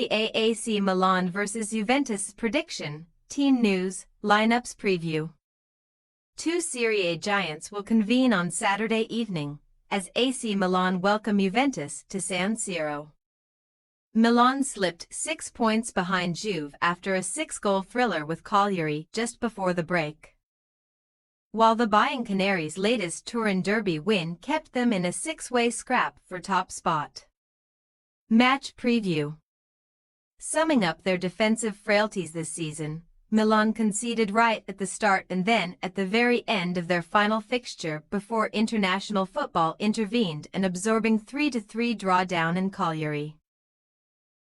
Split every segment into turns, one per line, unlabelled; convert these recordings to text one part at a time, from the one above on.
Serie A AC Milan vs Juventus prediction, team news, lineups preview. Two Serie A giants will convene on Saturday evening, as AC Milan welcome Juventus to San Siro. Milan slipped 6 points behind Juve after a 6-goal thriller with Cagliari just before the break, while the Bianconeri's latest Turin derby win kept them in a 6-way scrap for top spot. Match preview. Summing up their defensive frailties this season, Milan conceded right at the start and then at the very end of their final fixture before international football intervened, an absorbing 3-3 draw down in Cagliari.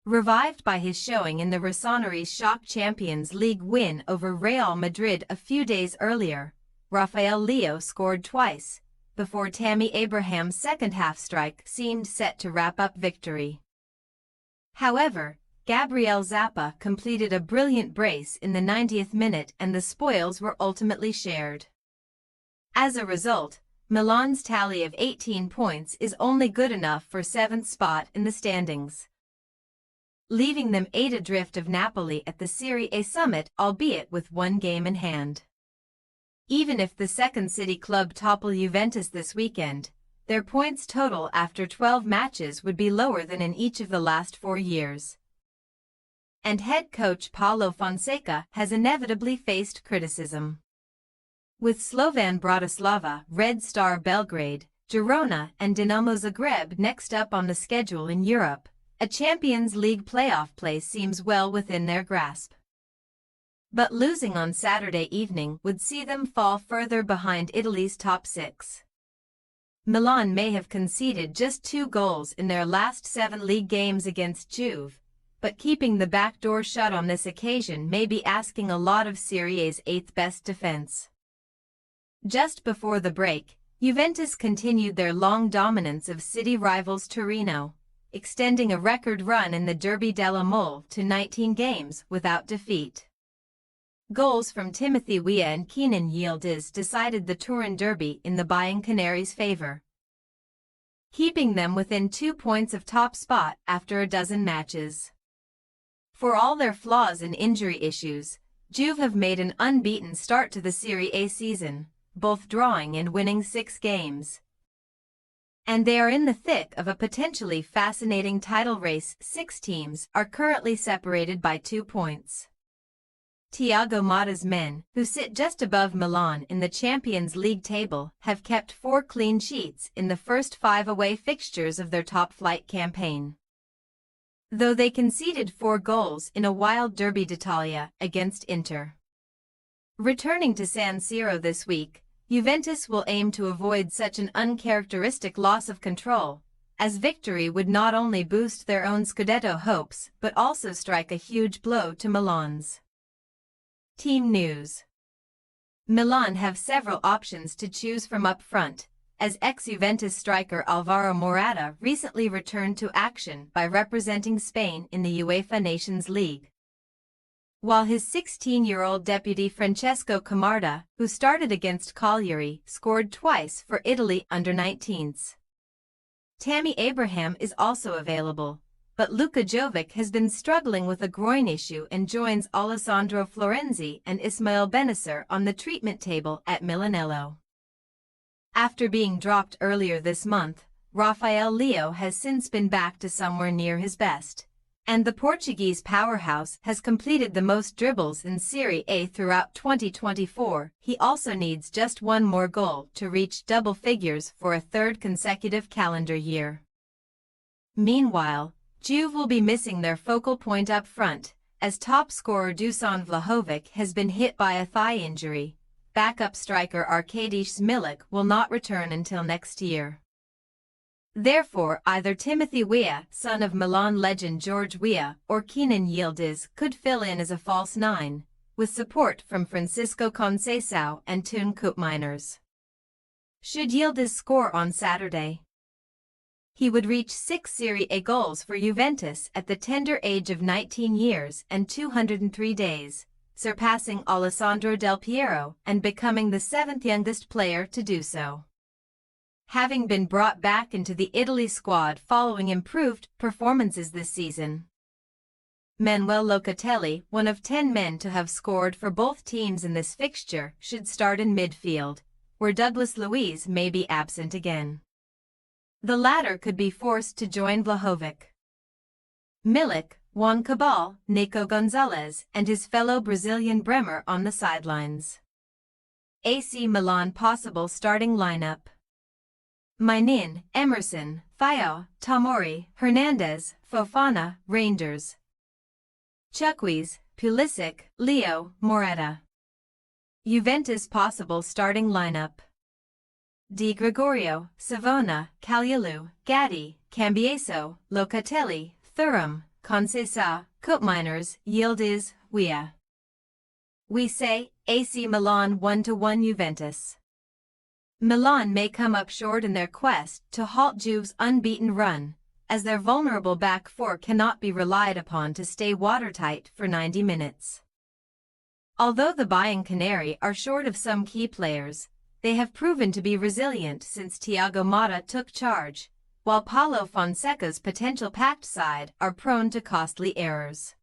Revived by his showing in the Rossoneri's shock Champions League win over Real Madrid a few days earlier, Rafael Leao scored twice, before Tammy Abraham's second-half strike seemed set to wrap up victory. However, Gabriel Zappa completed a brilliant brace in the 90th minute and the spoils were ultimately shared. As a result, Milan's tally of 18 points is only good enough for 7th spot in the standings, leaving them 8 adrift of Napoli at the Serie A summit, albeit with 1 game in hand. Even if the second city club topple Juventus this weekend, their points total after 12 matches would be lower than in each of the last 4 years. And head coach Paulo Fonseca has inevitably faced criticism, with Slovan Bratislava, Red Star Belgrade, Girona and Dinamo Zagreb next up on the schedule in Europe. A Champions League playoff place seems well within their grasp. But losing on Saturday evening would see them fall further behind Italy's top 6. Milan may have conceded just 2 goals in their last 7 league games against Juve, but keeping the back door shut on this occasion may be asking a lot of Serie A's 8th best defense. Just before the break, Juventus continued their long dominance of city rivals Torino, extending a record run in the Derby della Mole to 19 games without defeat. Goals from Timothy Weah and Kenan Yildiz decided the Turin derby in the Bianconeri's favor, keeping them within 2 points of top spot after a dozen matches. For all their flaws and injury issues, Juve have made an unbeaten start to the Serie A season, both drawing and winning 6 games. And they are in the thick of a potentially fascinating title race. 6 teams are currently separated by 2 points. Thiago Motta's men, who sit just above Milan in the Champions League table, have kept 4 clean sheets in the first 5 away fixtures of their top-flight campaign, though they conceded 4 goals in a wild Derby d'Italia against Inter. Returning to San Siro this week, Juventus will aim to avoid such an uncharacteristic loss of control, as victory would not only boost their own Scudetto hopes but also strike a huge blow to Milan's. Team news. Milan have several options to choose from up front, as ex-Juventus striker Alvaro Morata recently returned to action by representing Spain in the UEFA Nations League, while his 16-year-old deputy Francesco Camarda, who started against Cagliari, scored twice for Italy under-19s. Tammy Abraham is also available, but Luka Jovic has been struggling with a groin issue and joins Alessandro Florenzi and Ismail Benacer on the treatment table at Milanello. After being dropped earlier this month, Rafael Leao has since been back to somewhere near his best, and the Portuguese powerhouse has completed the most dribbles in Serie A throughout 2024. He also needs just 1 more goal to reach double figures for a 3rd consecutive calendar year. Meanwhile, Juve will be missing their focal point up front, as top scorer Dusan Vlahovic has been hit by a thigh injury. Backup striker Arkadiusz Milik will not return until next year. Therefore, either Timothy Weah, son of Milan legend George Weah, or Kenan Yildiz could fill in as a false 9, with support from Francisco Conceição and Toon Koopmeiners. Should Yildiz score on Saturday, he would reach 6 Serie A goals for Juventus at the tender age of 19 years and 203 days, surpassing Alessandro Del Piero and becoming the 7th youngest player to do so, having been brought back into the Italy squad following improved performances this season. Manuel Locatelli, one of 10 men to have scored for both teams in this fixture, should start in midfield, where Douglas Luiz may be absent again. The latter could be forced to join Vlahovic. Milik, Juan Cabal, Nico Gonzalez, and his fellow Brazilian Bremer on the sidelines. AC Milan possible starting lineup: Mainin, Emerson, Fayao, Tomori, Hernandez, Fofana, Rangers. Chukwueze, Pulisic, Leo, Morata. Juventus possible starting lineup: Di Gregorio, Savona, Kalulu, Gatti, Cambiaso, Locatelli, Thuram, Conceição, Koopmeiners, Yildiz, Weah. We say, AC Milan 1-1 Juventus. Milan may come up short in their quest to halt Juve's unbeaten run, as their vulnerable back four cannot be relied upon to stay watertight for 90 minutes. Although the Bianconeri are short of some key players, they have proven to be resilient since Thiago Motta took charge, while Paulo Fonseca's potential packed side are prone to costly errors.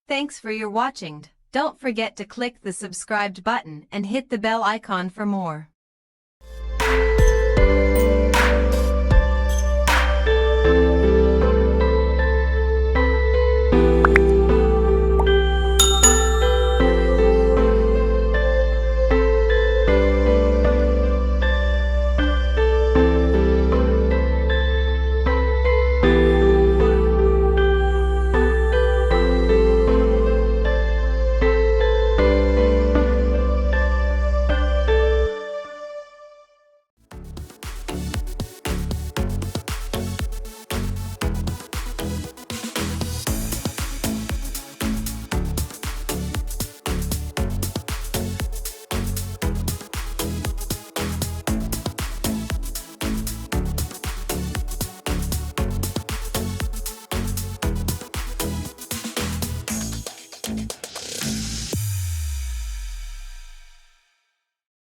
Thanks for your watching. Don't forget to click the subscribed button and hit the bell icon for more.